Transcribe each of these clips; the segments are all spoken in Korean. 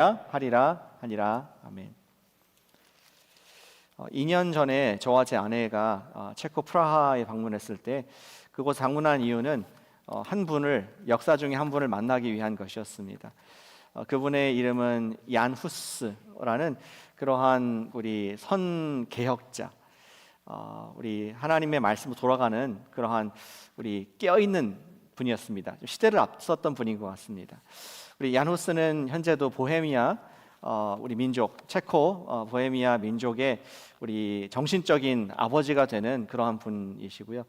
하리라. 아멘. 2년 전에 저와 제 아내가 체코 프라하에 방문했을 때 그곳 방문한 이유는 한 분을, 역사 중에 한 분을 만나기 위한 것이었습니다. 그분의 이름은 얀 후스라는 그러한 우리 선개혁자, 우리 하나님의 말씀으로 돌아가는 그러한 우리 깨어있는 분이었습니다. 좀 시대를 앞섰던 분인 것 같습니다. 우리 얀 후스는 현재도 보헤미아 우리 민족 체코 보헤미아 민족의 우리 정신적인 아버지가 되는 그러한 분이시고요.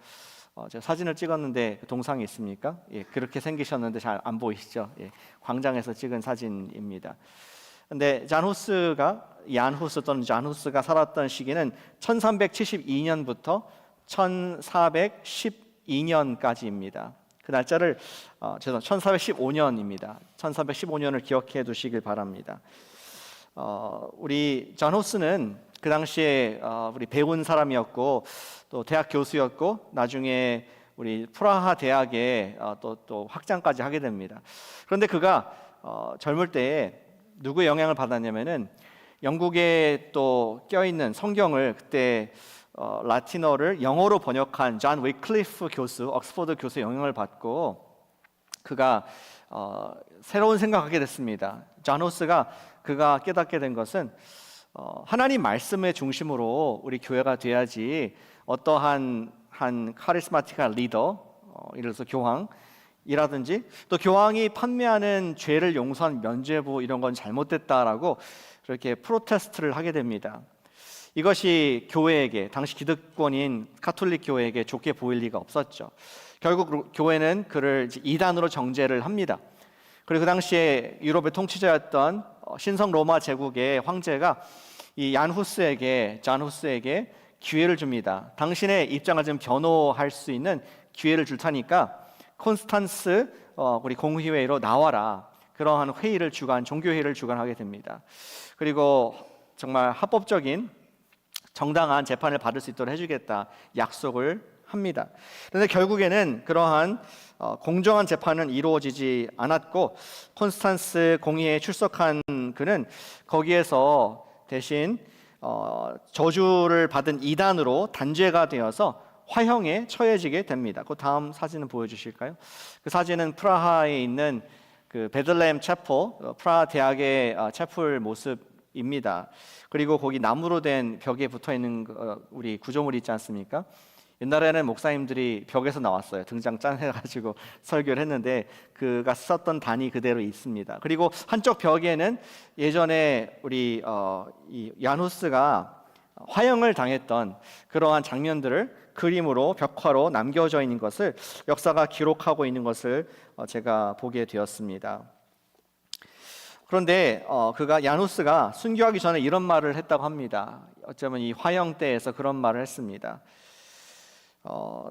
제가 사진을 찍었는데 그 동상이 있습니까? 예, 그렇게 생기셨는데 잘 안 보이시죠? 예, 광장에서 찍은 사진입니다. 근데 얀 후스가 살았던 시기는 1372년부터 1412년까지입니다. 그 날짜를 1415년입니다. 1415년을 기억해 두시길 바랍니다. 우리 얀 후스는 그 당시에 우리 배운 사람이었고 또 대학 교수였고 나중에 우리 프라하 대학에 또 학장까지 하게 됩니다. 그런데 그가 젊을 때에 누구의 영향을 받았냐면은 영국에 또 껴있는 성경을 그때 라틴어를 영어로 번역한 존 위클리프 교수, 옥스퍼드 교수의 영향을 받고 그가 새로운 생각을 하게 됐습니다. 존 후스가 그가 깨닫게 된 것은 하나님 말씀의 중심으로 우리 교회가 돼야지 어떠한 카리스마틱한 리더, 예를 들어서 교황이라든지 또 교황이 판매하는 죄를 용서한 면죄부 이런 건 잘못됐다라고 그렇게 프로테스트를 하게 됩니다. 이것이 교회에게, 당시 기득권인 카톨릭 교회에게 좋게 보일 리가 없었죠. 결국 교회는 그를 이단으로 정죄를 합니다. 그리고 그 당시에 유럽의 통치자였던 신성 로마 제국의 황제가 이 존 후스에게 기회를 줍니다. 당신의 입장을 좀 변호할 수 있는 기회를 줄 테니까 콘스탄스 우리 공의회로 나와라. 그러한 회의를 종교회의를 주관하게 됩니다. 그리고 정말 합법적인 정당한 재판을 받을 수 있도록 해주겠다 약속을 합니다. 그런데 결국에는 그러한 공정한 재판은 이루어지지 않았고 콘스탄스 공의회에 출석한 그는 거기에서 대신 저주를 받은 이단으로 단죄가 되어서 화형에 처해지게 됩니다. 그 다음 사진은 보여주실까요? 그 사진은 프라하에 있는 그 베들레헴 채플, 프라하 대학의 채플 모습입니다. 그리고 거기 나무로 된 벽에 붙어 있는 우리 구조물이 있지 않습니까? 옛날에는 목사님들이 벽에서 나왔어요. 등장 짠 해가지고 설교를 했는데 그가 썼던 단이 그대로 있습니다. 그리고 한쪽 벽에는 예전에 우리 얀 후스가 화형을 당했던 그러한 장면들을 그림으로 벽화로 남겨져 있는 것을 역사가 기록하고 있는 것을 제가 보게 되었습니다. 그런데 얀 후스가 순교하기 전에 이런 말을 했다고 합니다. 어쩌면 이 화형 때에서 그런 말을 했습니다.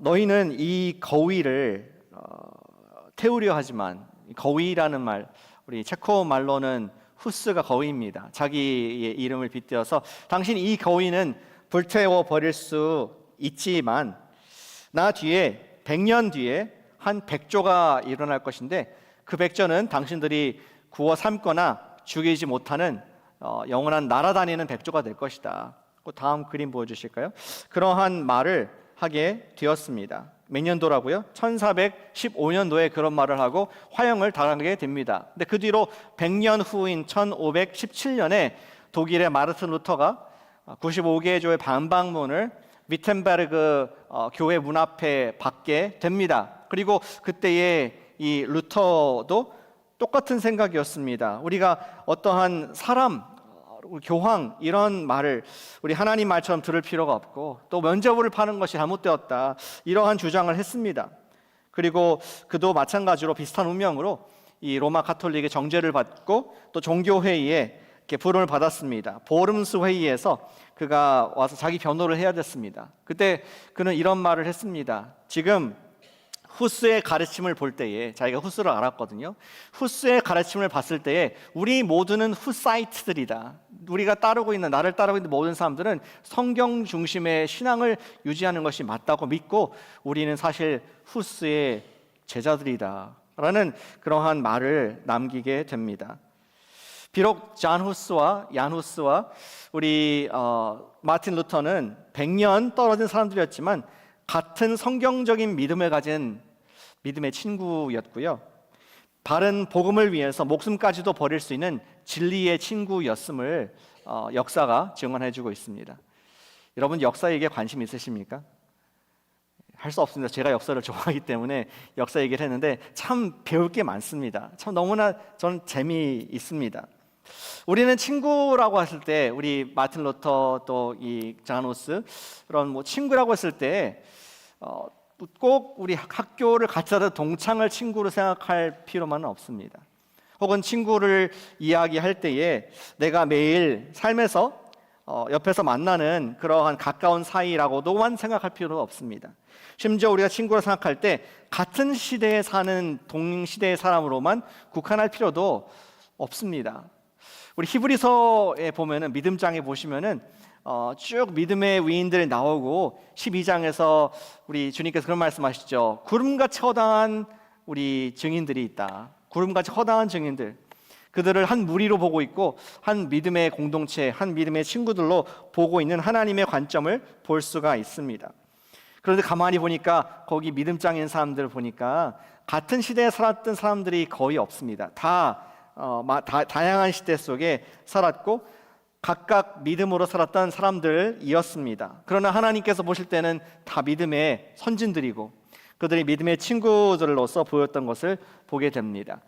너희는 이 거위를 태우려 하지만, 거위라는 말, 우리 체코 말로는 후스가 거위입니다. 자기의 이름을 빗대어서 당신 이 거위는 불태워 버릴 수 있지만 나 뒤에 100년 뒤에 한 백조가 일어날 것인데 그 백조는 당신들이 구워 삶거나 죽이지 못하는 영원한 날아다니는 백조가 될 것이다. 그 다음 그림 보여주실까요? 그러한 말을 하게 되었습니다. 몇 년도라고요? 1415년도에 그런 말을 하고 화형을 당하게 됩니다. 근데 그 뒤로 100년 후인 1517년에 독일의 마르틴 루터가 95개의 교회 반박문을 위텐베르그 교회 문 앞에 받게 됩니다. 그리고 그때의 이 루터도 똑같은 생각이었습니다. 우리가 어떠한 사람, 교황 이런 말을 우리 하나님 말처럼 들을 필요가 없고 또 면죄부를 파는 것이 잘못되었다 이러한 주장을 했습니다. 그리고 그도 마찬가지로 비슷한 운명으로 이 로마 가톨릭의 정죄를 받고 또 종교회의에 이렇게 부름을 받았습니다. 보름스 회의에서 그가 와서 자기 변호를 해야 됐습니다. 그때 그는 이런 말을 했습니다. 지금 후스의 가르침을 볼 때에, 자기가 후스를 알았거든요. 후스의 가르침을 봤을 때에 우리 모두는 후사이트들이다. 우리가 나를 따르고 있는 모든 사람들은 성경 중심의 신앙을 유지하는 것이 맞다고 믿고 우리는 사실 후스의 제자들이다 라는 그러한 말을 남기게 됩니다. 비록 잔 후스와 얀 후스와 우리 마틴 루터는 100년 떨어진 사람들이었지만 같은 성경적인 믿음을 가진 믿음의 친구였고요. 바른 복음을 위해서 목숨까지도 버릴 수 있는 진리의 친구였음을 역사가 증언해주고 있습니다. 여러분 역사 얘기에 관심 있으십니까? 할 수 없습니다. 제가 역사를 좋아하기 때문에 역사 얘기를 했는데 참 배울 게 많습니다. 참 너무나 저는 재미있습니다. 우리는 친구라고 했을 때 우리 마틴 루터 또 이 자노스 그런 뭐 친구라고 했을 때 꼭 우리 학교를 같이 하던 동창을 친구로 생각할 필요만은 없습니다. 혹은 친구를 이야기할 때에 내가 매일 삶에서 옆에서 만나는 그러한 가까운 사이라고도만 생각할 필요가 없습니다. 심지어 우리가 친구로 생각할 때 같은 시대에 사는 동시대의 사람으로만 국한할 필요도 없습니다. 우리 히브리서에 보면은 믿음장에 보시면은 쭉 믿음의 위인들이 나오고 12장에서 우리 주님께서 그런 말씀하시죠. 구름같이 허다한 우리 증인들이 있다. 구름같이 허다한 증인들. 그들을 한 무리로 보고 있고 한 믿음의 공동체, 한 믿음의 친구들로 보고 있는 하나님의 관점을 볼 수가 있습니다. 그런데 가만히 보니까 거기 믿음장인 사람들을 보니까 같은 시대에 살았던 사람들이 거의 없습니다. 다양한 시대 속에 살았고 각각 믿음으로 살았던 사람들이었습니다. 그러나 하나님께서 보실 때는 다 믿음의 선진들이고 그들이 믿음의 친구들로서 보였던 것을 보게 됩니다.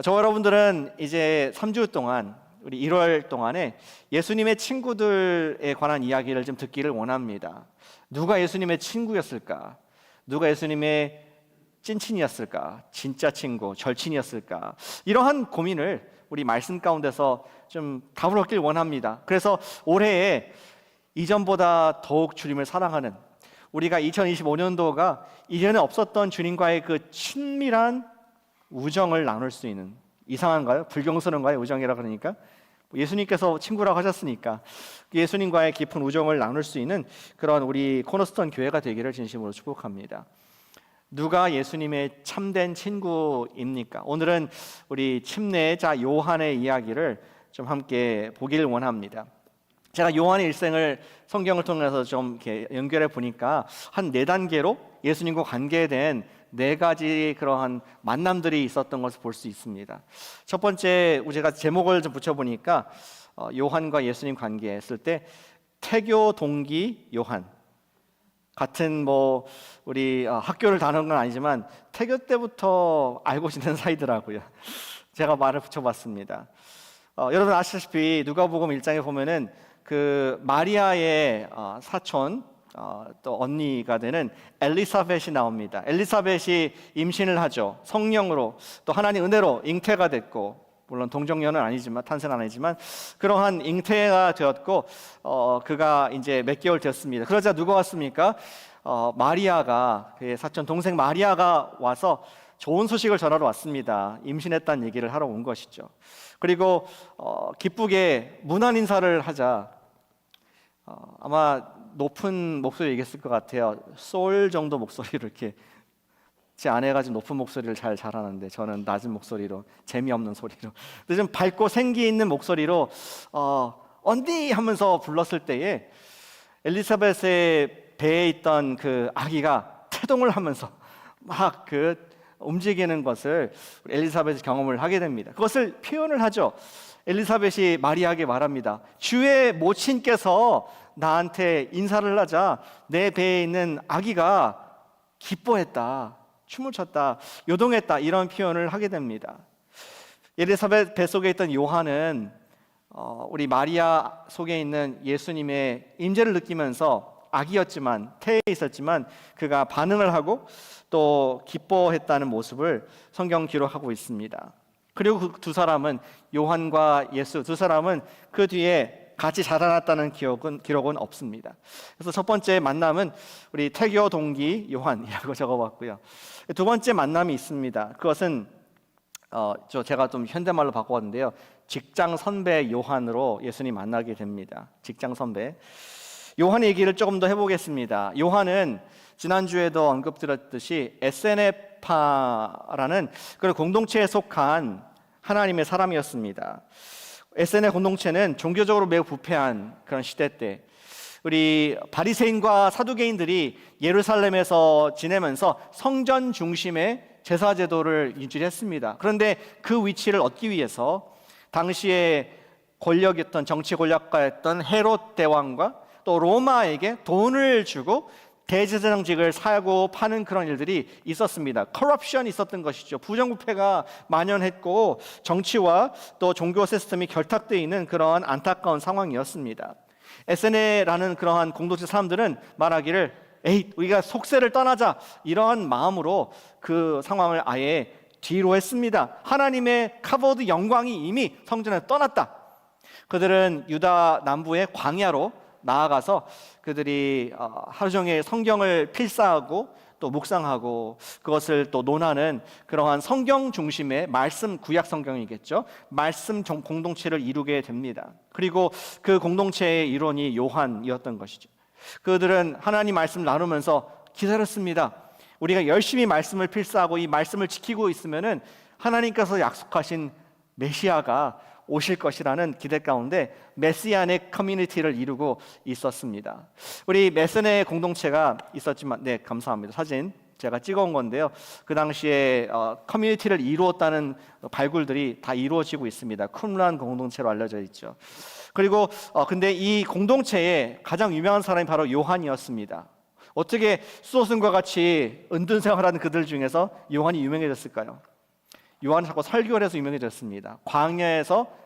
저와 여러분들은 이제 3주 동안 우리 1월 동안에 예수님의 친구들에 관한 이야기를 좀 듣기를 원합니다. 누가 예수님의 친구였을까? 누가 예수님의 찐친이었을까? 진짜 친구, 절친이었을까? 이러한 고민을 우리 말씀 가운데서 좀 답을 얻길 원합니다. 그래서 올해에 이전보다 더욱 주님을 사랑하는 우리가 2025년도가 이전에 없었던 주님과의 그 친밀한 우정을 나눌 수 있는, 이상한가요? 불경스러운가요? 우정이라 그러니까 예수님께서 친구라고 하셨으니까 예수님과의 깊은 우정을 나눌 수 있는 그런 우리 코너스톤 교회가 되기를 진심으로 축복합니다. 누가 예수님의 참된 친구입니까? 오늘은 우리 침례자 요한의 이야기를 좀 함께 보기를 원합니다. 제가 요한의 일생을 성경을 통해서 좀 이렇게 연결해 보니까 한 4단계로 예수님과 관계된 4가지 그러한 만남들이 있었던 것을 볼 수 있습니다. 첫 번째, 제가 제목을 좀 붙여보니까 요한과 예수님 관계했을 때 태교 동기 요한. 같은 뭐 우리 학교를 다니는 건 아니지만 태교 때부터 알고 지낸 사이더라고요. 제가 말을 붙여봤습니다. 여러분 아시다시피 누가복음 1장에 보면은 그 마리아의 사촌 또 언니가 되는 엘리사벳이 나옵니다. 엘리사벳이 임신을 하죠. 성령으로 또 하나님 은혜로 잉태가 됐고, 물론 동정녀는 아니지만 탄생은 아니지만 그러한 잉태가 되었고 그가 이제 몇 개월 되었습니다. 그러자 누가 왔습니까? 마리아가, 그의 사촌 동생 마리아가 와서 좋은 소식을 전하러 왔습니다. 임신했다는 얘기를 하러 온 것이죠. 그리고 기쁘게 문안 인사를 하자 아마 높은 목소리 얘기했을 것 같아요. 소울 정도 목소리로 이렇게, 제 아내가 좀 높은 목소리를 잘 잘하는데 저는 낮은 목소리로, 재미없는 소리로, 근데 좀 밝고 생기 있는 목소리로 언니 하면서 불렀을 때에 엘리사벳의 배에 있던 그 아기가 태동을 하면서 막 그 움직이는 것을 엘리사벳이 경험을 하게 됩니다. 그것을 표현을 하죠. 엘리사벳이 마리아에게 말합니다. 주의 모친께서 나한테 인사를 하자 내 배에 있는 아기가 기뻐했다, 춤을 췄다, 요동했다, 이런 표현을 하게 됩니다. 엘리사벳 뱃속에 있던 요한은 우리 마리아 속에 있는 예수님의 임재를 느끼면서 아기였지만, 태에 있었지만 그가 반응을 하고 또 기뻐했다는 모습을 성경 기록하고 있습니다. 그리고 그 두 사람은, 요한과 예수 두 사람은 그 뒤에 같이 자라났다는 기록은 없습니다. 그래서 첫 번째 만남은 우리 태교 동기 요한이라고 적어봤고요. 두 번째 만남이 있습니다. 그것은 제가 좀 현대말로 바꿔봤는데요, 직장 선배 요한으로 예수님 만나게 됩니다. 직장 선배 요한의 얘기를 조금 더 해보겠습니다. 요한은 지난주에도 언급드렸듯이 에세네파라는 그런 공동체에 속한 하나님의 사람이었습니다. 에세네 공동체는 종교적으로 매우 부패한 그런 시대 때 우리 바리새인과 사두개인들이 예루살렘에서 지내면서 성전 중심의 제사 제도를 유지했습니다. 그런데 그 위치를 얻기 위해서 당시에 권력이었던 정치 권력가였던 헤롯 대왕과 또 로마에게 돈을 주고 대제사장직을 사고 파는 그런 일들이 있었습니다. 커럽션이 있었던 것이죠. 부정부패가 만연했고 정치와 또 종교 시스템이 결탁되어 있는 그러한 안타까운 상황이었습니다. 에세네라는 그러한 공동체 사람들은 말하기를 에이 우리가 속세를 떠나자 이러한 마음으로 그 상황을 아예 뒤로 했습니다. 하나님의 카보드 영광이 이미 성전에 떠났다. 그들은 유다 남부의 광야로 나아가서 그들이 하루 종일 성경을 필사하고 또 묵상하고 그것을 또 논하는 그러한 성경 중심의 말씀 구약 성경이겠죠. 말씀 공동체를 이루게 됩니다. 그리고 그 공동체의 일원이 요한이었던 것이죠. 그들은 하나님 말씀 나누면서 기다렸습니다. 우리가 열심히 말씀을 필사하고 이 말씀을 지키고 있으면은 하나님께서 약속하신 메시아가 오실 것이라는 기대 가운데 메시아닉 커뮤니티를 이루고 있었습니다. 우리 메세네 공동체가 있었지만, 네 감사합니다. 사진 제가 찍어온 건데요. 그 당시에 커뮤니티를 이루었다는 발굴들이 다 이루어지고 있습니다. 쿰란 공동체로 알려져 있죠. 그리고 근데 이 공동체의 가장 유명한 사람이 바로 요한이었습니다. 어떻게 수도승과 같이 은둔 생활하는 그들 중에서 요한이 유명해졌을까요? 요한은 자꾸 설교를 해서 유명해졌습니다. 광야에서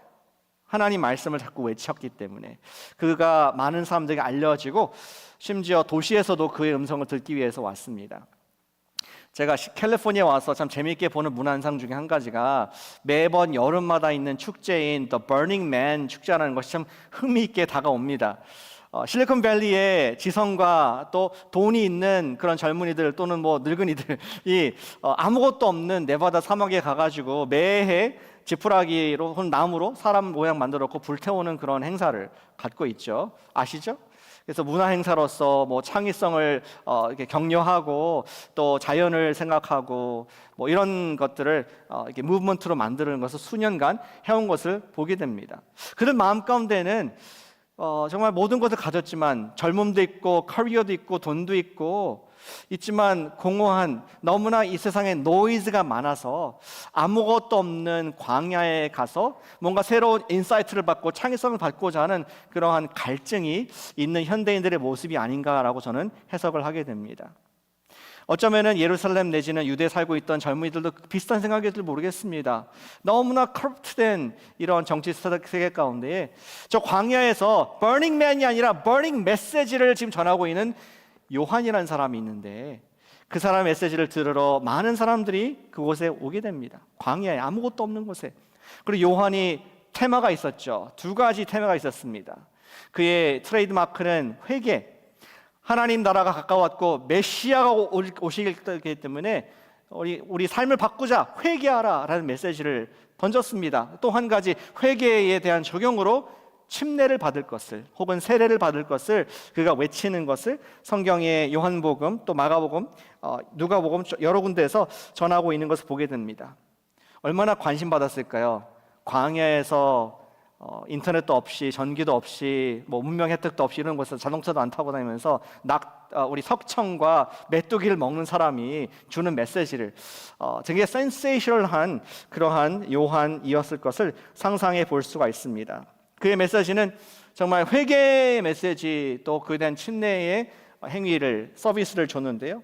하나님 말씀을 자꾸 외쳤기 때문에 그가 많은 사람들에게 알려지고 심지어 도시에서도 그의 음성을 듣기 위해서 왔습니다. 제가 캘리포니아에 와서 참 재미있게 보는 문화현상 중에 한 가지가 매번 여름마다 있는 축제인 The Burning Man 축제라는 것이 참 흥미있게 다가옵니다. 실리콘밸리의 지성과 또 돈이 있는 그런 젊은이들 또는 뭐 늙은이들이 아무것도 없는 네바다 사막에 가가지고 매해 지푸라기로 혹은 나무로 사람 모양 만들었고 불태우는 그런 행사를 갖고 있죠. 아시죠? 그래서 문화 행사로서 뭐 창의성을 이렇게 격려하고 또 자연을 생각하고 뭐 이런 것들을 이렇게 무브먼트로 만드는 것을 수년간 해온 것을 보게 됩니다. 그런 마음 가운데는 정말 모든 것을 가졌지만 젊음도 있고 커리어도 있고 돈도 있지만 공허한 너무나 이 세상에 노이즈가 많아서 아무것도 없는 광야에 가서 뭔가 새로운 인사이트를 받고 창의성을 받고자 하는 그러한 갈증이 있는 현대인들의 모습이 아닌가라고 저는 해석을 하게 됩니다. 어쩌면은 예루살렘 내지는 유대에 살고 있던 젊은이들도 비슷한 생각일지 모르겠습니다. 너무나 커럽트된 이런 정치 세계 가운데 저 광야에서 버닝 맨이 아니라 버닝 메시지를 지금 전하고 있는 요한이라는 사람이 있는데 그 사람의 메시지를 들으러 많은 사람들이 그곳에 오게 됩니다. 광야에 아무것도 없는 곳에. 그리고 요한이 테마가 있었죠. 두 가지 테마가 있었습니다. 그의 트레이드마크는 회개, 하나님 나라가 가까웠고 메시아가 오시기 때문에 우리 삶을 바꾸자, 회개하라 라는 메시지를 던졌습니다. 또 한 가지 회개에 대한 적용으로 침례를 받을 것을 혹은 세례를 받을 것을 그가 외치는 것을 성경의 요한복음 또 마가복음 누가복음 여러 군데에서 전하고 있는 것을 보게 됩니다. 얼마나 관심 받았을까요? 광야에서 인터넷도 없이 전기도 없이 뭐 문명 혜택도 없이 이런 곳에서 자동차도 안 타고 다니면서 우리 석청과 메뚜기를 먹는 사람이 주는 메시지를 되게 센세이셔널한 그러한 요한이었을 것을 상상해 볼 수가 있습니다. 그의 메시지는 정말 회개의 메시지 또 그에 대한 침례의 행위를 서비스를 줬는데요.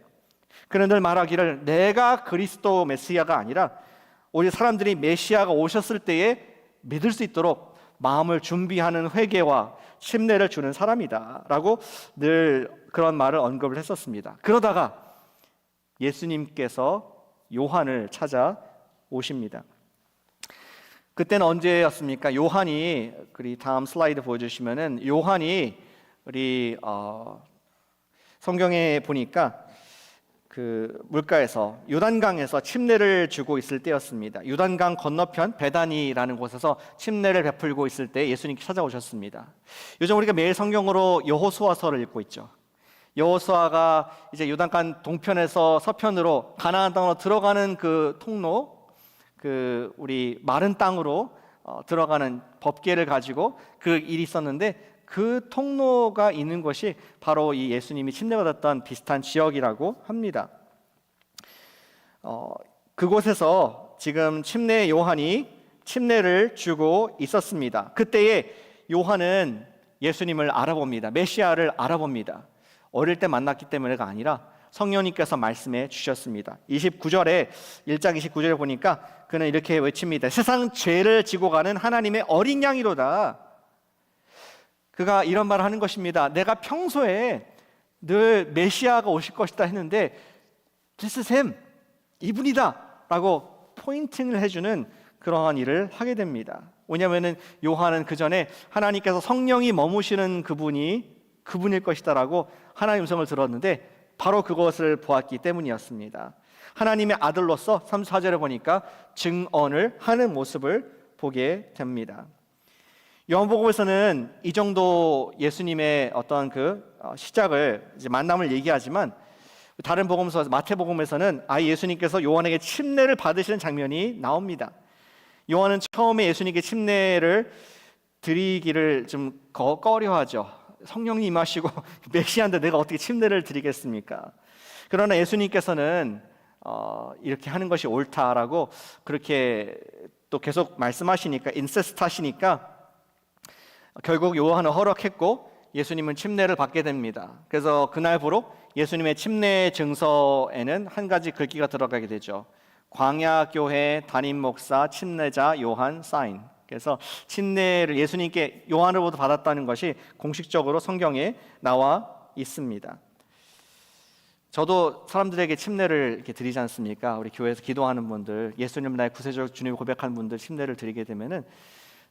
그는 늘 말하기를 내가 그리스도 메시아가 아니라 우리 사람들이 메시아가 오셨을 때에 믿을 수 있도록 마음을 준비하는 회개와 침례를 주는 사람이다 라고 늘 그런 말을 언급을 했었습니다. 그러다가 예수님께서 요한을 찾아오십니다. 그때는 언제였습니까? 요한이 우리 다음 슬라이드 보여주시면은 요한이 우리 성경에 보니까 그 물가에서 요단강에서 침례를 주고 있을 때였습니다. 요단강 건너편 베다니라는 곳에서 침례를 베풀고 있을 때 예수님께 찾아오셨습니다. 요즘 우리가 매일 성경으로 여호수아서를 읽고 있죠. 여호수아가 이제 요단강 동편에서 서편으로 가나안 땅으로 들어가는 그 통로, 그 우리 마른 땅으로 들어가는 법궤를 가지고 그 일이 있었는데 그 통로가 있는 것이 바로 이 예수님이 침례받았던 비슷한 지역이라고 합니다. 그곳에서 지금 침례 요한이 침례를 주고 있었습니다. 그때에 요한은 예수님을 알아봅니다. 메시아를 알아봅니다. 어릴 때 만났기 때문에가 아니라 성령님께서 말씀해 주셨습니다. 29절에 1장 29절에 보니까 그는 이렇게 외칩니다. 세상 죄를 지고 가는 하나님의 어린 양이로다. 그가 이런 말을 하는 것입니다. 내가 평소에 늘 메시아가 오실 것이다 했는데 This is him, 이분이다 라고 포인팅을 해주는 그러한 일을 하게 됩니다. 왜냐하면 요한은 그 전에 하나님께서 성령이 머무시는 그분일 것이다 라고 하나님의 음성을 들었는데 바로 그것을 보았기 때문이었습니다. 하나님의 아들로서 34절에 보니까 증언을 하는 모습을 보게 됩니다. 요한복음에서는 이 정도 예수님의 어떤 그 시작을 이제 만남을 얘기하지만 다른 복음서 마태복음에서는 아예 예수님께서 요한에게 침례를 받으시는 장면이 나옵니다. 요한은 처음에 예수님께 침례를 드리기를 좀 꺼려하죠. 성령님 임하시고 메시아인데 내가 어떻게 침례를 드리겠습니까? 그러나 예수님께서는 이렇게 하는 것이 옳다라고 그렇게 또 계속 말씀하시니까 인세스트 하시니까 결국 요한은 허락했고 예수님은 침례를 받게 됩니다. 그래서 그날부로 예수님의 침례 증서에는 한 가지 글귀가 들어가게 되죠. 광야교회 담임 목사 침례자 요한 사인. 그래서 침례를 예수님께 요한으로부터 받았다는 것이 공식적으로 성경에 나와 있습니다. 저도 사람들에게 침례를 이렇게 드리지 않습니까? 우리 교회에서 기도하는 분들, 예수님 나의 구세주로 주님을 고백하는 분들 침례를 드리게 되면은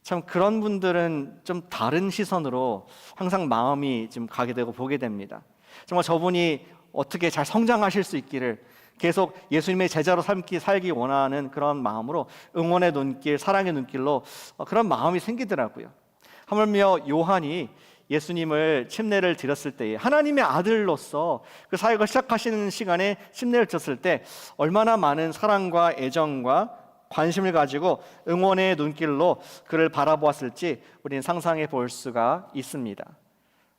참 그런 분들은 좀 다른 시선으로 항상 마음이 좀 가게 되고 보게 됩니다. 정말 저분이 어떻게 잘 성장하실 수 있기를 계속 예수님의 제자로 살기 원하는 그런 마음으로 응원의 눈길, 사랑의 눈길로 그런 마음이 생기더라고요. 하물며 요한이 예수님을 침례를 드렸을 때에 하나님의 아들로서 그 사역을 시작하시는 시간에 침례를 드렸을 때 얼마나 많은 사랑과 애정과 관심을 가지고 응원의 눈길로 그를 바라보았을지 우리는 상상해 볼 수가 있습니다.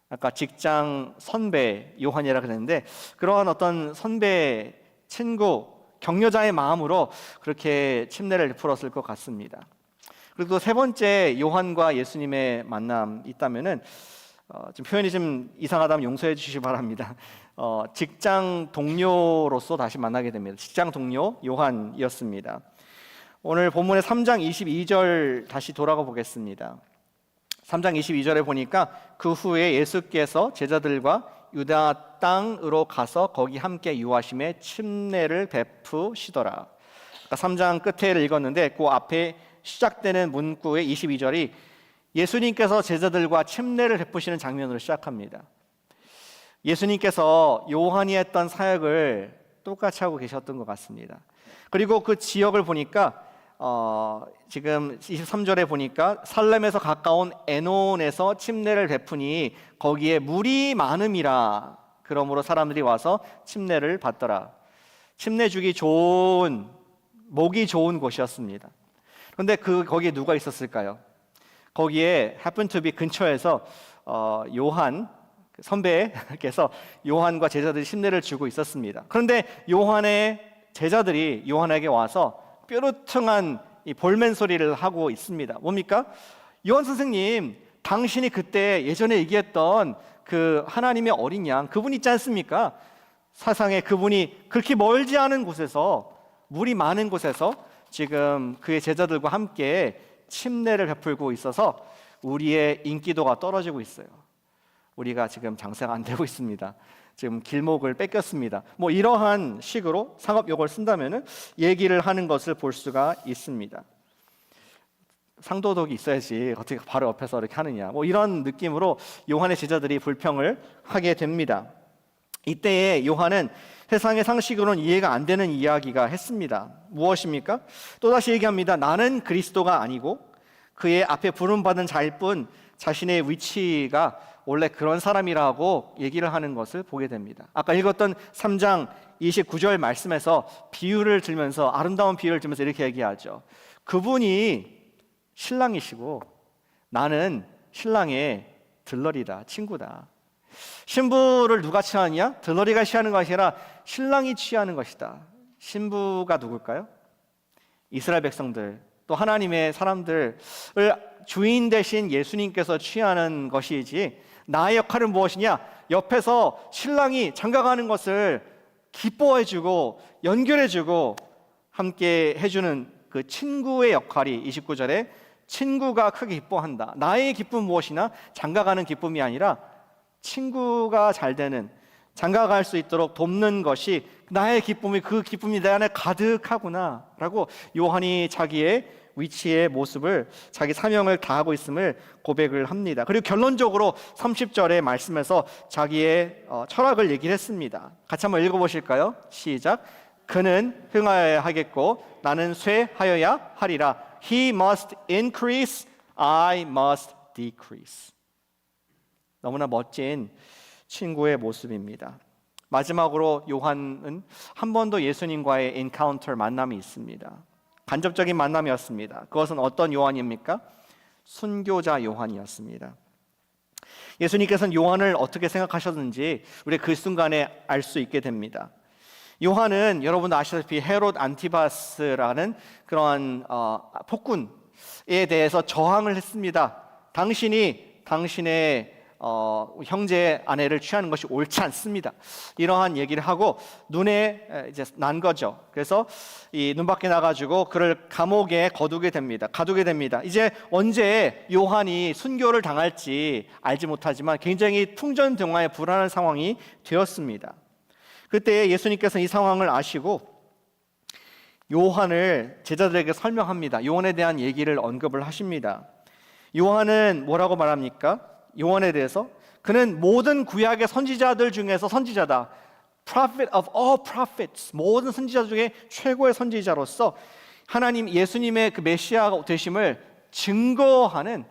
아까 직장 선배 요한이라고 했는데 그러한 어떤 선배, 친구, 격려자의 마음으로 그렇게 침례를 베풀었을 것 같습니다. 그리고 또 세 번째 요한과 예수님의 만남 있다면은 좀 표현이 좀 이상하다면 용서해 주시기 바랍니다. 직장 동료로서 다시 만나게 됩니다. 직장 동료 요한이었습니다. 오늘 본문의 3장 22절 다시 돌아가 보겠습니다. 3장 22절에 보니까 그 후에 예수께서 제자들과 유다 땅으로 가서 거기 함께 유하심에 침례를 베푸시더라. 3장 끝에를 읽었는데 그 앞에 시작되는 문구의 22절이 예수님께서 제자들과 침례를 베푸시는 장면으로 시작합니다. 예수님께서 요한이 했던 사역을 똑같이 하고 계셨던 것 같습니다. 그리고 그 지역을 보니까 지금 23절에 보니까 살렘에서 가까운 에논에서 침례를 베푸니 거기에 물이 많음이라. 그러므로 사람들이 와서 침례를 받더라. 침례 주기 좋은, 목이 좋은 곳이었습니다. 그런데 거기에 누가 있었을까요? 거기에 happen to be 근처에서 요한 선배께서 요한과 제자들이 침례를 주고 있었습니다. 그런데 요한의 제자들이 요한에게 와서 뾰루퉁한 이 볼멘 소리를 하고 있습니다. 뭡니까? 요한 선생님, 당신이 그때 예전에 얘기했던 그 하나님의 어린 양 그분 있지 않습니까? 사상에 그분이 그렇게 멀지 않은 곳에서 물이 많은 곳에서 지금 그의 제자들과 함께 침례를 베풀고 있어서 우리의 인기도가 떨어지고 있어요. 우리가 지금 장사가 안 되고 있습니다. 지금 길목을 뺏겼습니다. 뭐 이러한 식으로 상업용어를 쓴다면은 얘기를 하는 것을 볼 수가 있습니다. 상도덕이 있어야지 어떻게 바로 옆에서 이렇게 하느냐. 뭐 이런 느낌으로 요한의 제자들이 불평을 하게 됩니다. 이때에 요한은 세상의 상식으로는 이해가 안 되는 이야기가 했습니다. 무엇입니까? 또다시 얘기합니다. 나는 그리스도가 아니고 그의 앞에 부름받은 자일 뿐 자신의 위치가 원래 그런 사람이라고 얘기를 하는 것을 보게 됩니다. 아까 읽었던 3장 29절 말씀에서 비유를 들면서, 아름다운 비유를 들면서 이렇게 얘기하죠. 그분이 신랑이시고 나는 신랑의 들러리다, 친구다. 신부를 누가 취하느냐? 들러리가 취하는 것이 아니라 신랑이 취하는 것이다. 신부가 누굴까요? 이스라엘 백성들, 또 하나님의 사람들을 주인 대신 예수님께서 취하는 것이지, 나의 역할은 무엇이냐? 옆에서 신랑이 장가가는 것을 기뻐해주고 연결해주고 함께 해주는 그 친구의 역할이 29절에 친구가 크게 기뻐한다. 나의 기쁨은 무엇이나 장가가는 기쁨이 아니라 친구가 잘 되는, 장가갈 수 있도록 돕는 것이 나의 기쁨이, 그 기쁨이 내 안에 가득하구나 라고 요한이 자기의 위치의 모습을, 자기 사명을 다하고 있음을 고백을 합니다. 그리고 결론적으로 30절의 말씀에서 자기의 철학을 얘기를 했습니다. 같이 한번 읽어보실까요? 시작. 그는 흥하여야 하겠고 나는 쇠하여야 하리라. He must increase, I must decrease. 너무나 멋진 친구의 모습입니다. 마지막으로 요한은 한 번 더 예수님과의 엔카운터, 만남이 있습니다. 간접적인 만남이었습니다. 그것은 어떤 요한입니까? 순교자 요한이었습니다. 예수님께서는 요한을 어떻게 생각하셨는지 우리 그 순간에 알 수 있게 됩니다. 요한은 여러분도 아시다시피 헤롯 안티바스라는 그러한 폭군에 대해서 저항을 했습니다. 당신이 당신의 형제의 아내를 취하는 것이 옳지 않습니다. 이러한 얘기를 하고 눈에 이제 난 거죠. 그래서 이 눈 밖에 나가지고 그를 감옥에 가두게 됩니다. 이제 언제 요한이 순교를 당할지 알지 못하지만 굉장히 풍전등화의 불안한 상황이 되었습니다. 그때 예수님께서는 이 상황을 아시고 요한을 제자들에게 설명합니다. 요한에 대한 얘기를 언급을 하십니다. 요한은 뭐라고 말합니까? 요한에 대해서 그는 모든 구약의 선지자들 중에서 선지자다. Prophet of all prophets. 모든 선지자 중에 최고의 선지자로서 하나님 예수님의 그 메시아 되심을 증거하는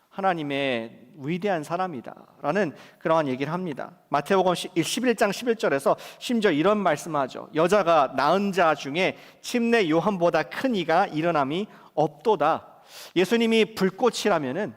하나님의 위대한 사람이다 라는 그러한 얘기를 합니다. 마태복음 11장 11절에서 심지어 이런 말씀하죠. 여자가 낳은 자 중에 침례 요한보다 큰 이가 일어남이 없도다. 예수님이 불꽃이라면은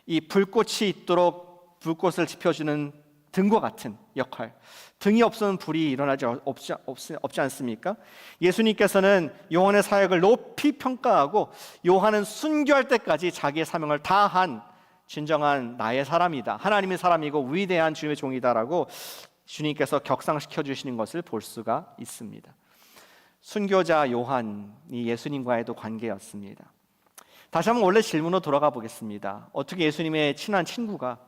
이 불꽃이 있도록 불꽃을 지펴주는 등과 같은 역할, 등이 없으면 불이 일어나지 없지 않습니까? 예수님께서는 요한의 사역을 높이 평가하고 요한은 순교할 때까지 자기의 사명을 다한 진정한 나의 사람이다, 하나님의 사람이고 위대한 주님의 종이다라고 주님께서 격상시켜 주시는 것을 볼 수가 있습니다. 순교자 요한이 예수님과의도 관계였습니다. 다시 한번 원래 질문으로 돌아가 보겠습니다. 어떻게 예수님의 친한 친구가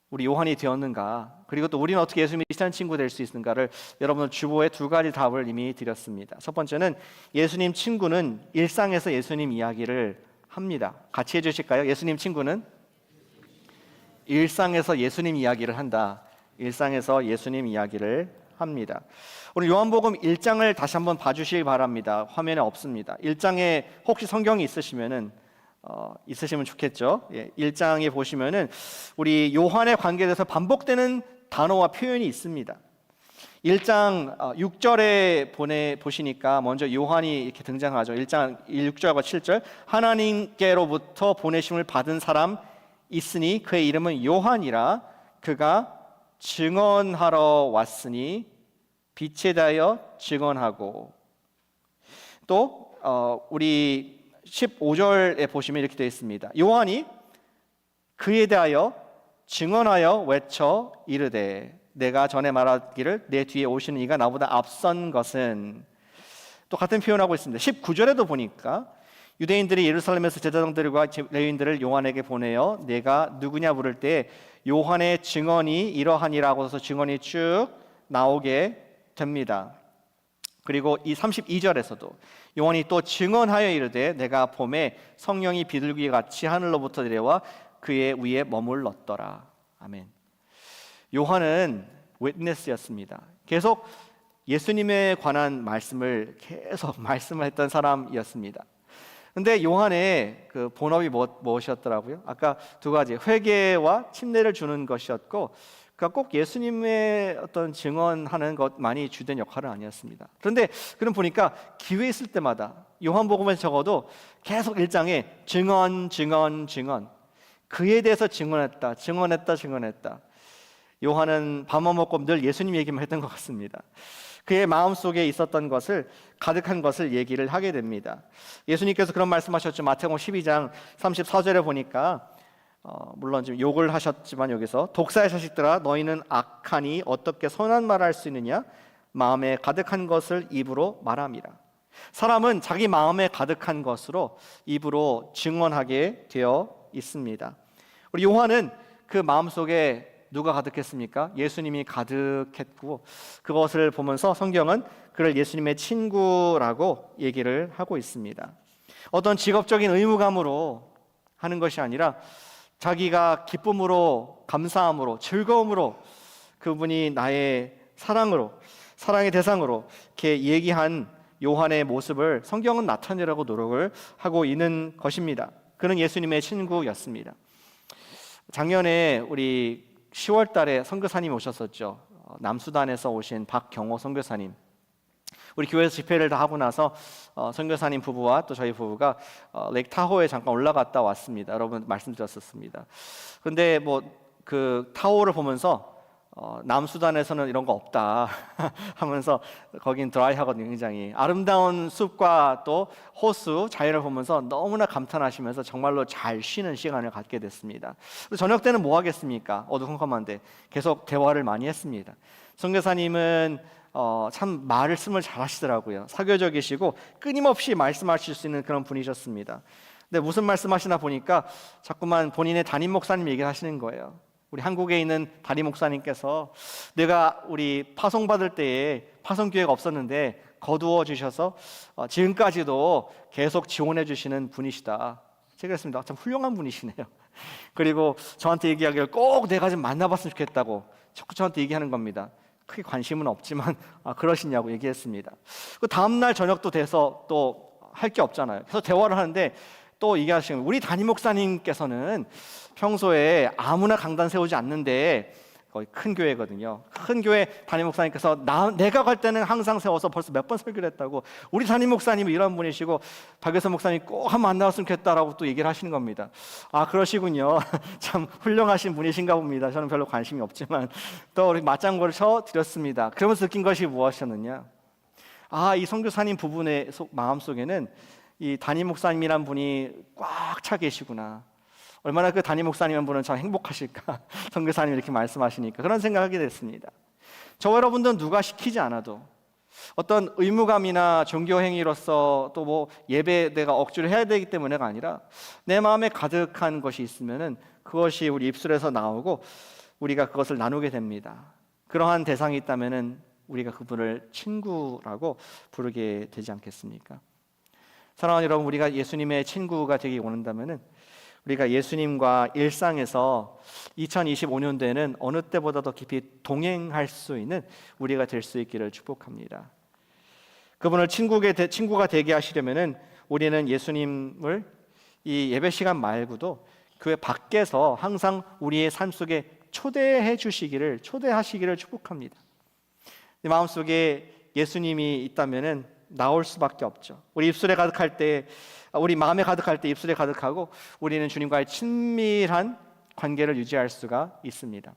우리 요한이 되었는가, 그리고 또 우리는 어떻게 예수님의 친한 친구 될 수 있는가를 여러분 주보에 두 가지 답을 이미 드렸습니다. 첫 번째는 예수님 친구는 일상에서 예수님 이야기를 합니다. 같이 해주실까요? 예수님 친구는 일상에서 예수님 이야기를 한다. 일상에서 예수님 이야기를 합니다. 오늘 요한복음 1장을 다시 한번 봐주시기 바랍니다. 화면에 없습니다. 1장에 혹시 성경이 있으시면 좋겠죠. 1장에 보시면은 우리 요한의 관계에 대해서 반복되는 단어와 표현이 있습니다. 1장 6절에 보시니까 먼저 요한이 이렇게 등장하죠. 1장 6절과 7절 하나님께로부터 보내심을 받은 사람 있으니 그의 이름은 요한이라. 그가 증언하러 왔으니 빛에 대하여 증언하고. 또 우리 15절에 보시면 이렇게 되어 있습니다. 요한이 그에 대하여 증언하여 외쳐 이르되 내가 전에 말하기를 내 뒤에 오시는 이가 나보다 앞선 것은. 또 같은 표현하고 있습니다. 19절에도 보니까 유대인들이 예루살렘에서 제사장들과 레위인들을 요한에게 보내어 내가 누구냐 물을 때 요한의 증언이 이러하니라고 해서 증언이 쭉 나오게 됩니다. 그리고 이 32절에서도 요한이 또 증언하여 이르되 내가 봄에 성령이 비둘기 같이 하늘로부터 내려와 그의 위에 머물렀더라. 아멘. 요한은 윗네스였습니다. 계속 예수님에 관한 말씀을 계속 말씀을 했던 사람이었습니다. 근데 요한의 그 본업이 무엇이었더라고요? 아까 두 가지, 회개와 침례를 주는 것이었고, 그러니까 꼭 예수님의 어떤 증언하는 것만이 주된 역할은 아니었습니다. 그런데 그럼 보니까 기회 있을 때마다 요한복음에 적어도 계속 일장에 증언, 증언, 증언, 그에 대해서 증언했다, 증언했다, 증언했다. 요한은 밥만 먹고 늘 예수님 얘기만 했던 것 같습니다. 그의 마음속에 있었던 것을, 가득한 것을 얘기를 하게 됩니다. 예수님께서 그런 말씀하셨죠. 마태복음 12장 34절에 보니까 물론 지금 욕을 하셨지만 여기서 독사의 자식들아 너희는 악하니 어떻게 선한 말을 할 수 있느냐? 마음에 가득한 것을 입으로 말함이라. 사람은 자기 마음에 가득한 것으로 입으로 증언하게 되어 있습니다. 우리 요한은 그 마음속에 누가 가득했습니까? 예수님이 가득했고, 그것을 보면서 성경은 그를 예수님의 친구라고 얘기를 하고 있습니다. 어떤 직업적인 의무감으로 하는 것이 아니라 자기가 기쁨으로, 감사함으로, 즐거움으로 그분이 나의 사랑의 대상으로 이렇게 얘기한 요한의 모습을 성경은 나타내려고 노력을 하고 있는 것입니다. 그는 예수님의 친구였습니다. 작년에 우리 10월 달에 선교사님 오셨었죠. 남수단에서 오신 박경호 선교사님. 우리 교회에서 집회를 다 하고 나서 선교사님 부부와 또 저희 부부가 레이크 타호에 잠깐 올라갔다 왔습니다. 여러분 말씀드렸었습니다. 근데 뭐 그 타호를 보면서 남수단에서는 이런 거 없다 하면서, 거긴 드라이하거든요. 굉장히 아름다운 숲과 또 호수, 자연을 보면서 너무나 감탄하시면서 정말로 잘 쉬는 시간을 갖게 됐습니다. 저녁 때는 뭐 하겠습니까? 어두컴컴한데 계속 대화를 많이 했습니다. 선교사님은 참 말씀을 잘 하시더라고요. 사교적이시고 끊임없이 말씀하실 수 있는 그런 분이셨습니다. 근데 무슨 말씀하시나 보니까 자꾸만 본인의 담임 목사님 얘기를 하시는 거예요. 우리 한국에 있는 담임 목사님께서 내가 우리 파송 받을 때에 파송교회가 없었는데 거두어 주셔서 지금까지도 계속 지원해 주시는 분이시다. 제가 그랬습니다. 참 훌륭한 분이시네요. 그리고 저한테 얘기하기를 꼭 내가 좀 만나봤으면 좋겠다고 자꾸 저한테 얘기하는 겁니다. 크게 관심은 없지만 그러시냐고 얘기했습니다. 그 다음날 저녁도 돼서 또 할 게 없잖아요. 그래서 대화를 하는데 또 얘기하시는, 우리 담임 목사님께서는 평소에 아무나 강단 세우지 않는데, 거의 큰 교회거든요. 큰 교회 담임 목사님께서 내가 갈 때는 항상 세워서 벌써 몇 번 설교를 했다고, 우리 담임 목사님이 이런 분이시고 박여선 목사님 꼭 한번 만나봤으면 좋겠다라고 또 얘기를 하시는 겁니다. 그러시군요. 참 훌륭하신 분이신가 봅니다. 저는 별로 관심이 없지만 또 우리 맞장구를 쳐 드렸습니다. 그러면서 느낀 것이 무엇이었느냐? 이 선교사님 부분의 마음속에는 이 담임 목사님이란 분이 꽉 차 계시구나. 얼마나 그 담임 목사님 분은 참 행복하실까. 선교사님이 이렇게 말씀하시니까 그런 생각하게 됐습니다. 저와 여러분들은 누가 시키지 않아도 어떤 의무감이나 종교 행위로서 또 뭐 예배 내가 억지로 해야 되기 때문에가 아니라 내 마음에 가득한 것이 있으면은 그것이 우리 입술에서 나오고 우리가 그것을 나누게 됩니다. 그러한 대상이 있다면은 우리가 그분을 친구라고 부르게 되지 않겠습니까? 사랑하는 여러분, 우리가 예수님의 친구가 되기 원한다면은 우리가 예수님과 일상에서 2025년도에는 어느 때보다 더 깊이 동행할 수 있는 우리가 될 수 있기를 축복합니다. 그분을 친구가 되게 하시려면은 우리는 예수님을 이 예배 시간 말고도 교회 밖에서 항상 우리의 삶 속에 초대하시기를 축복합니다. 내 마음속에 예수님이 있다면은 나올 수밖에 없죠. 우리 입술에 가득할 때, 우리 마음에 가득할 때 입술에 가득하고 우리는 주님과의 친밀한 관계를 유지할 수가 있습니다.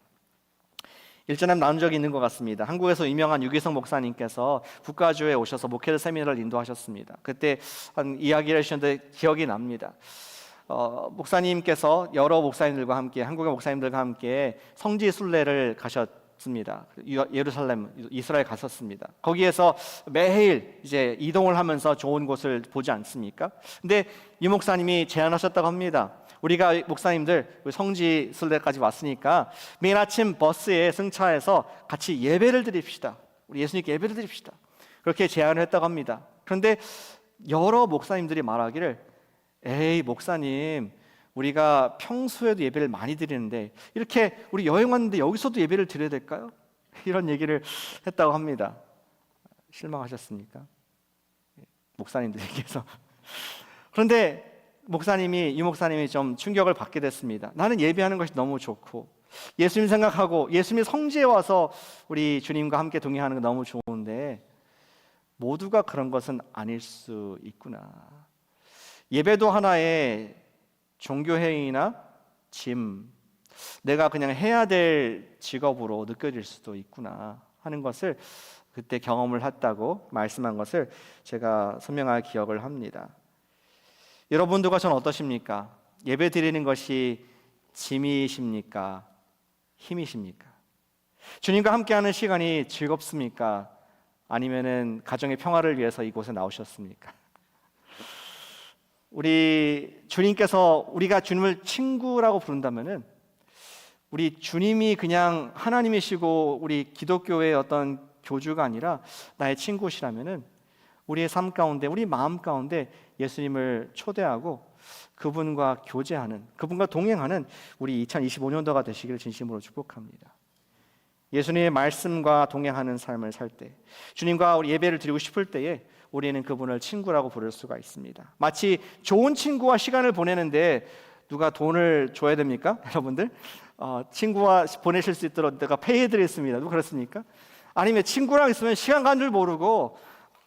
일전에 나눈 적이 있는 것 같습니다. 한국에서 유명한 유기성 목사님께서 북가주에 오셔서 목회자 세미나를 인도하셨습니다. 그때 한 이야기를 하셨는데 기억이 납니다. 목사님께서 여러 목사님들과 함께, 한국의 목사님들과 함께 성지 순례를 가셨습니다. 예루살렘, 이스라엘 갔었습니다. 거기에서 매일 이제 이동을 하면서 좋은 곳을 보지 않습니까? 근데 이 목사님이 제안하셨다고 합니다. 우리가 목사님들 성지 순례까지 왔으니까 매일 아침 버스에 승차해서 같이 예배를 드립시다. 우리 예수님께 예배를 드립시다. 그렇게 제안을 했다고 합니다. 그런데 여러 목사님들이 말하기를, 에이 목사님, 우리가 평소에도 예배를 많이 드리는데 이렇게 우리 여행 왔는데 여기서도 예배를 드려야 될까요? 이런 얘기를 했다고 합니다. 실망하셨습니까? 목사님들께서. 그런데 유 목사님이 좀 충격을 받게 됐습니다. 나는 예배하는 것이 너무 좋고 예수님 생각하고 예수님 성지에 와서 우리 주님과 함께 동행하는 거 너무 좋은데 모두가 그런 것은 아닐 수 있구나. 예배도 하나의 종교 행위나 짐, 내가 그냥 해야 될 직업으로 느껴질 수도 있구나 하는 것을 그때 경험을 했다고 말씀한 것을 제가 선명하게 기억을 합니다. 여러분들과 저는 어떠십니까? 예배 드리는 것이 짐이십니까? 힘이십니까? 주님과 함께하는 시간이 즐겁습니까? 아니면은 가정의 평화를 위해서 이곳에 나오셨습니까? 우리 주님께서 우리가 주님을 친구라고 부른다면은 우리 주님이 그냥 하나님이시고 우리 기독교의 어떤 교주가 아니라 나의 친구시라면은 우리의 삶 가운데, 우리 마음 가운데 예수님을 초대하고 그분과 교제하는, 그분과 동행하는 우리 2025년도가 되시기를 진심으로 축복합니다. 예수님의 말씀과 동행하는 삶을 살 때, 주님과 우리 예배를 드리고 싶을 때에 우리는 그분을 친구라고 부를 수가 있습니다. 마치 좋은 친구와 시간을 보내는데 누가 돈을 줘야 됩니까? 여러분들 친구와 보내실 수 있도록 내가 페이해드리겠습니다. 누가 그렇습니까? 아니면 친구랑 있으면 시간 간 줄 모르고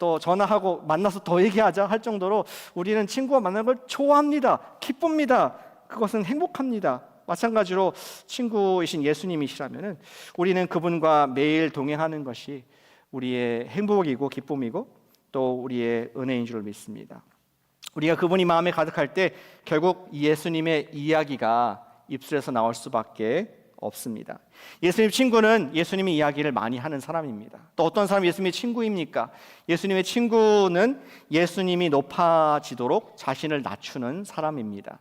또 전화하고 만나서 더 얘기하자 할 정도로 우리는 친구와 만나는 걸 좋아합니다. 기쁩니다. 그것은 행복합니다. 마찬가지로 친구이신 예수님이시라면 우리는 그분과 매일 동행하는 것이 우리의 행복이고 기쁨이고 또 우리의 은혜인 줄 믿습니다. 우리가 그분이 마음에 가득할 때 결국 예수님의 이야기가 입술에서 나올 수밖에 없습니다. 예수님 친구는 예수님의 이야기를 많이 하는 사람입니다. 또 어떤 사람이 예수님의 친구입니까? 예수님의 친구는 예수님이 높아지도록 자신을 낮추는 사람입니다.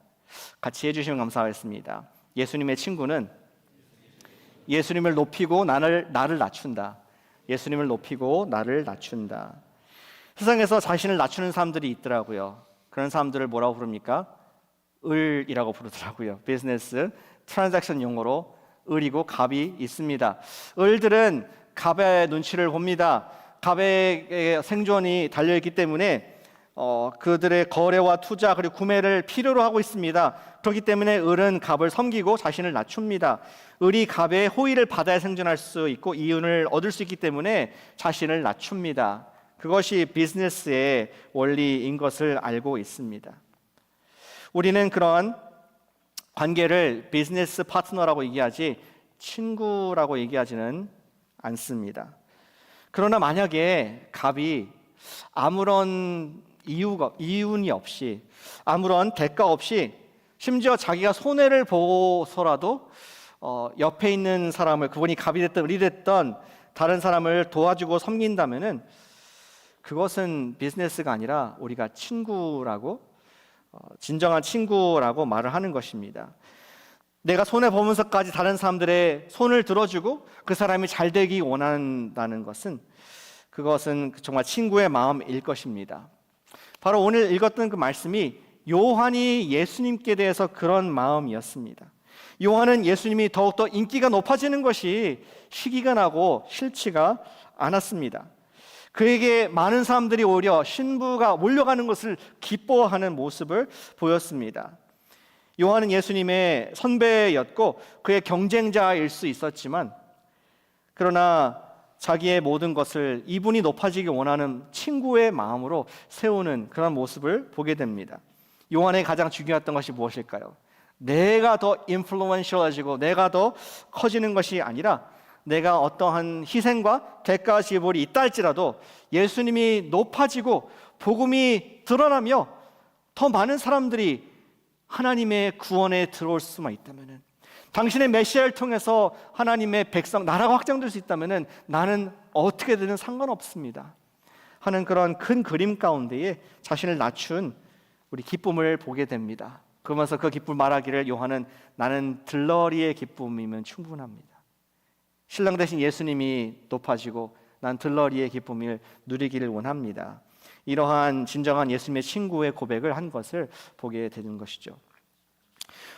같이 해주시면 감사하겠습니다. 예수님의 친구는 예수님을 높이고 나를 낮춘다. 예수님을 높이고 나를 낮춘다. 세상에서 자신을 낮추는 사람들이 있더라고요. 그런 사람들을 뭐라고 부릅니까? 을이라고 부르더라고요. 비즈니스 트랜잭션 용어로 을이고 갑이 있습니다. 을들은 갑의 눈치를 봅니다. 갑의 생존이 달려있기 때문에 그들의 거래와 투자 그리고 구매를 필요로 하고 있습니다. 그렇기 때문에 을은 갑을 섬기고 자신을 낮춥니다. 을이 갑의 호의를 받아야 생존할 수 있고 이윤을 얻을 수 있기 때문에 자신을 낮춥니다. 그것이 비즈니스의 원리인 것을 알고 있습니다. 우리는 그런 관계를 비즈니스 파트너라고 얘기하지 친구라고 얘기하지는 않습니다. 그러나 만약에 갑이 아무런 이윤이 없이 아무런 대가 없이 심지어 자기가 손해를 보고서라도 옆에 있는 사람을 그분이 갑이 됐든 을이 됐든 다른 사람을 도와주고 섬긴다면은 그것은 비즈니스가 아니라 우리가 친구라고 진정한 친구라고 말을 하는 것입니다. 내가 손해보면서까지 다른 사람들의 손을 들어주고 그 사람이 잘 되기 원한다는 것은 그것은 정말 친구의 마음일 것입니다. 바로 오늘 읽었던 그 말씀이 요한이 예수님께 대해서 그런 마음이었습니다. 요한은 예수님이 더욱더 인기가 높아지는 것이 시기가 나고 싫지가 않았습니다. 그에게 많은 사람들이 오히려 신부가 몰려가는 것을 기뻐하는 모습을 보였습니다. 요한은 예수님의 선배였고 그의 경쟁자일 수 있었지만 그러나 자기의 모든 것을 이분이 높아지기 원하는 친구의 마음으로 세우는 그런 모습을 보게 됩니다. 요한의 가장 중요했던 것이 무엇일까요? 내가 더 인플루언셜해지고 내가 더 커지는 것이 아니라 내가 어떠한 희생과 대가 지불이 있다 할지라도 예수님이 높아지고 복음이 드러나며 더 많은 사람들이 하나님의 구원에 들어올 수만 있다면 당신의 메시아를 통해서 하나님의 백성, 나라가 확장될 수 있다면 나는 어떻게든 상관없습니다 하는 그런 큰 그림 가운데에 자신을 낮춘 우리 기쁨을 보게 됩니다. 그러면서 그 기쁨을 말하기를 요한은 나는 들러리의 기쁨이면 충분합니다. 신랑 대신 예수님이 높아지고 난 들러리의 기쁨을 누리기를 원합니다. 이러한 진정한 예수님의 친구의 고백을 한 것을 보게 되는 것이죠.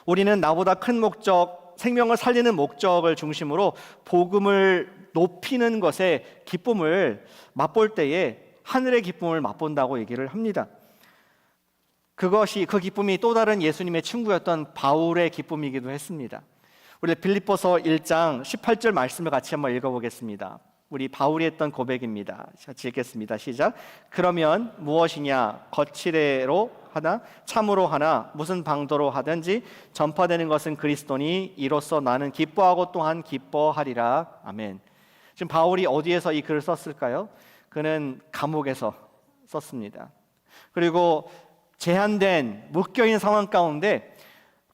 우리는 나보다 큰 목적, 생명을 살리는 목적을 중심으로 복음을 높이는 것의 기쁨을 맛볼 때에 하늘의 기쁨을 맛본다고 얘기를 합니다. 그 기쁨이 또 다른 예수님의 친구였던 바울의 기쁨이기도 했습니다. 우리 빌립보서 1장 18절 말씀을 같이 한번 읽어보겠습니다. 우리 바울이 했던 고백입니다. 같이 읽겠습니다. 시작. 그러면 무엇이냐? 거칠애로 하나 참으로 하나 무슨 방도로 하든지 전파되는 것은 그리스도니 이로써 나는 기뻐하고 또한 기뻐하리라. 아멘. 지금 바울이 어디에서 이 글을 썼을까요? 그는 감옥에서 썼습니다. 그리고 제한된 묶여있는 상황 가운데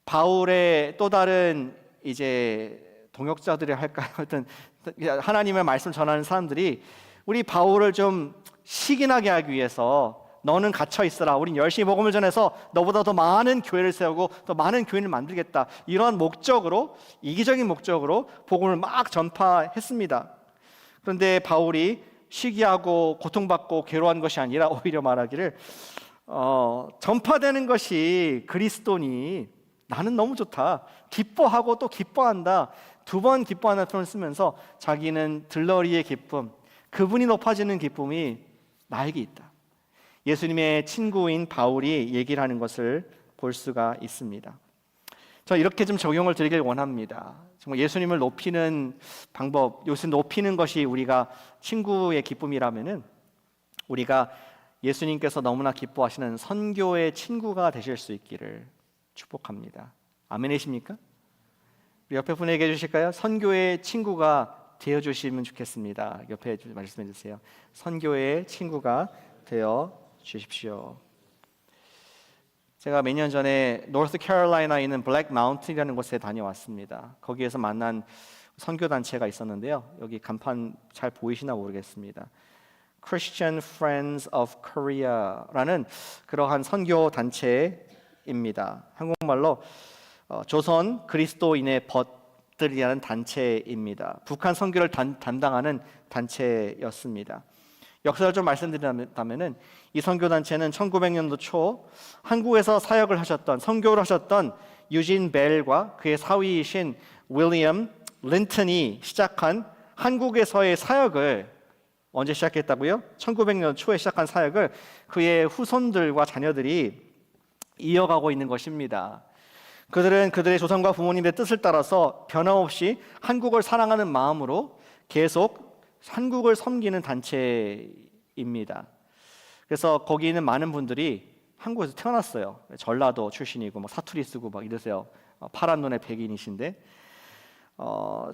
바울의 또 다른 이제 동역자들이 할까요? 하여튼 하나님의 말씀 전하는 사람들이 우리 바울을 좀 시기나게 하기 위해서 너는 갇혀 있어라. 우린 열심히 복음을 전해서 너보다 더 많은 교회를 세우고 더 많은 교인을 만들겠다. 이런 목적으로, 이기적인 목적으로 복음을 막 전파했습니다. 그런데 바울이 시기하고 고통받고 괴로워한 것이 아니라 오히려 말하기를 전파되는 것이 그리스도니 나는 너무 좋다. 기뻐하고 또 기뻐한다. 2번 기뻐하는 표현을 쓰면서 자기는 들러리의 기쁨, 그분이 높아지는 기쁨이 나에게 있다. 예수님의 친구인 바울이 얘기를 하는 것을 볼 수가 있습니다. 저 이렇게 좀 적용을 드리길 원합니다. 정말 예수님을 높이는 방법, 예수님 높이는 것이 우리가 친구의 기쁨이라면은 우리가 예수님께서 너무나 기뻐하시는 선교의 친구가 되실 수 있기를 축복합니다. 아멘이십니까? 옆에 분에게 해주실까요? 선교의 친구가 되어주시면 좋겠습니다. 옆에 말씀해 주세요. 선교의 친구가 되어 주십시오. 제가 몇 년 전에 노스캐롤라이나에 있는 블랙 마운틴이라는 곳에 다녀왔습니다. 거기에서 만난 선교단체가 있었는데요. 여기 간판 잘 보이시나 모르겠습니다. Christian Friends of Korea라는 그러한 선교단체입니다. 한국말로 조선 그리스도인의 벗들이라는 단체입니다. 북한 선교를 담당하는 단체였습니다. 역사를 좀 말씀드린다면은 이 선교단체는 1900년도 초 한국에서 사역을 하셨던, 선교를 하셨던 유진 벨과 그의 사위이신 윌리엄 린턴이 시작한 한국에서의 사역을 언제 시작했다고요? 1900년 초에 시작한 사역을 그의 후손들과 자녀들이 이어가고 있는 것입니다. 그들은 그들의 조상과 부모님의 뜻을 따라서 변함없이 한국을 사랑하는 마음으로 계속 한국을 섬기는 단체입니다. 그래서 거기 있는 많은 분들이 한국에서 태어났어요. 전라도 출신이고 사투리 쓰고 이러세요. 파란 눈의 백인이신데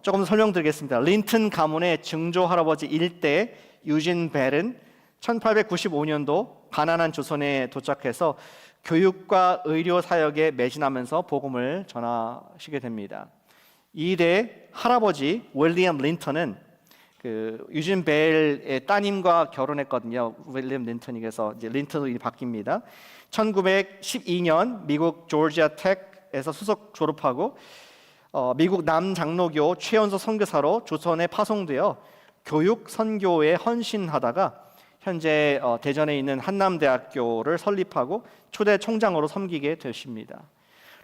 조금 더 설명드리겠습니다. 린튼 가문의 증조 할아버지 일대 유진 벨은 1895년도 가난한 조선에 도착해서 교육과 의료 사역에 매진하면서 복음을 전하시게 됩니다. 이대 할아버지 윌리엄 린턴은 그 유진 벨의 따님과 결혼했거든요. 윌리엄 린턴이. 그래서 이제 린턴으로 바뀝니다. 1912년 미국 조지아 텍에서 수석 졸업하고 미국 남장로교 최연소 선교사로 조선에 파송되어 교육 선교에 헌신하다가 현재 대전에 있는 한남대학교를 설립하고 초대 총장으로 섬기게 되십니다.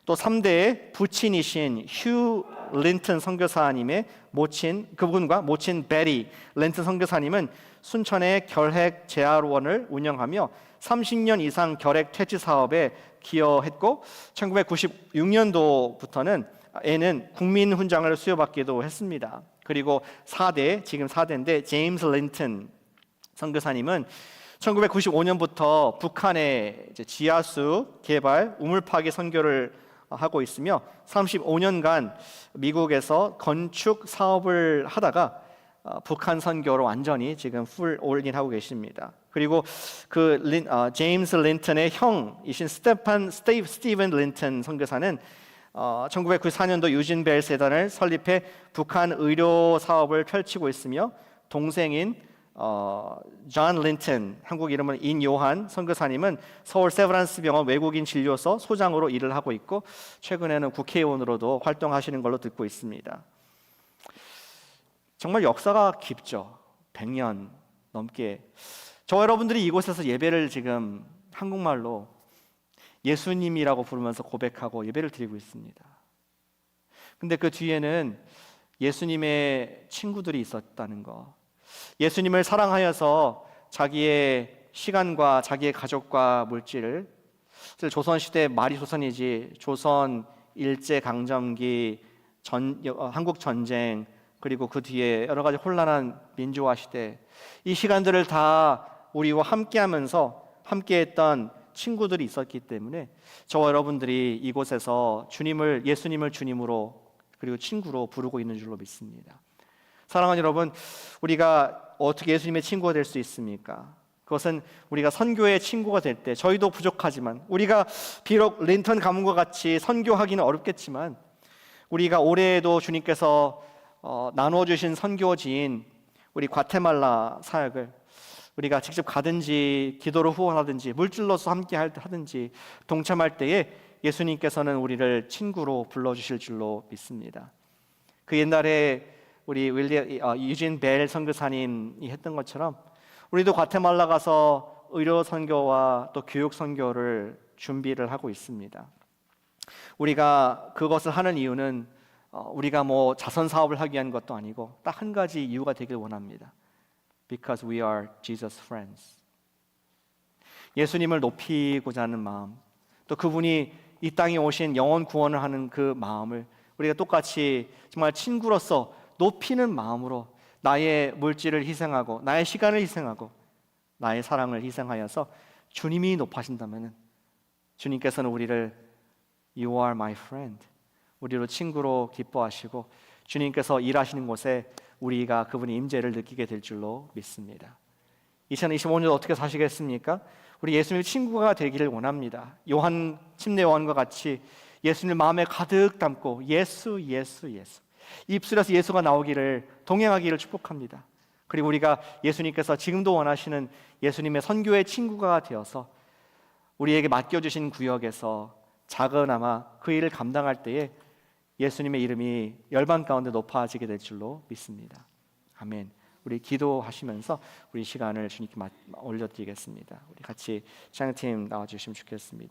또 3대의 부친이신 휴 린턴 선교사님의 모친, 그분과 모친 베리 린턴 선교사님은 순천의 결핵 재활원을 운영하며 30년 이상 결핵 퇴치 사업에 기여했고 1996년도부터는 애는 국민 훈장을 수여받기도 했습니다. 그리고 4대, 지금 4대인데 제임스 린턴 선교사님은 1995년부터 북한의 지하수 개발, 우물 파괴 선교를 하고 있으며 35년간 미국에서 건축 사업을 하다가 북한 선교로 완전히 지금 풀 올인하고 계십니다. 그리고 제임스 린턴의 형이신 스티븐 린턴 선교사는 1994년도 유진 벨 재단을 설립해 북한 의료 사업을 펼치고 있으며 동생인 존 린턴, 한국 이름은 인요한 선교사님은 서울 세브란스 병원 외국인 진료소 소장으로 일을 하고 있고 최근에는 국회의원으로도 활동하시는 걸로 듣고 있습니다. 정말 역사가 깊죠. 100년 넘게. 저와 여러분들이 이곳에서 예배를 지금 한국말로 예수님이라고 부르면서 고백하고 예배를 드리고 있습니다. 근데 그 뒤에는 예수님의 친구들이 있었다는 거, 예수님을 사랑하여서 자기의 시간과 자기의 가족과 물질을 사실 조선 시대 말이 조선이지 조선 일제 강점기 한국 전쟁 그리고 그 뒤에 여러 가지 혼란한 민주화 시대 이 시간들을 다 우리와 함께하면서 함께했던 친구들이 있었기 때문에 저와 여러분들이 이곳에서 예수님을 주님으로 그리고 친구로 부르고 있는 줄로 믿습니다. 사랑하는 여러분, 우리가 어떻게 예수님의 친구가 될 수 있습니까? 그것은 우리가 선교의 친구가 될 때 저희도 부족하지만 우리가 비록 린턴 가문과 같이 선교하기는 어렵겠지만 우리가 올해에도 주님께서 나누어 주신 선교지인 우리 과테말라 사역을 우리가 직접 가든지 기도로 후원하든지 물질로서 함께 하든지 동참할 때에 예수님께서는 우리를 친구로 불러주실 줄로 믿습니다. 그 옛날에 우리 유진 벨 선교사님이 했던 것처럼 우리도 과테말라 가서 의료 선교와 또 교육 선교를 준비를 하고 있습니다. 우리가 그것을 하는 이유는 우리가 뭐 자선 사업을 하기 위한 것도 아니고 딱 한 가지 이유가 되길 원합니다. Because we are Jesus' friends. 예수님을 높이고자 하는 마음, 또 그분이 이 땅에 오신 영혼 구원을 하는 그 마음을 우리가 똑같이 정말 친구로서 높이는 마음으로 나의 물질을 희생하고 나의 시간을 희생하고 나의 사랑을 희생하여서 주님이 높아진다면 주님께서는 우리를 You are my friend, 우리로 친구로 기뻐하시고 주님께서 일하시는 곳에 우리가 그분의 임재를 느끼게 될 줄로 믿습니다. 2025년 어떻게 사시겠습니까? 우리 예수님의 친구가 되기를 원합니다. 침례 요한과 같이 예수님을 마음에 가득 담고 예수 입술에서 예수가 나오기를 동행하기를 축복합니다. 그리고 우리가 예수님께서 지금도 원하시는 예수님의 선교의 친구가 되어서 우리에게 맡겨주신 구역에서 작은아마 그 일을 감당할 때에 예수님의 이름이 열방 가운데 높아지게 될 줄로 믿습니다. 아멘. 우리 기도하시면서 우리 시간을 주님께 올려드리겠습니다. 우리 같이 찬양팀 나와주시면 좋겠습니다.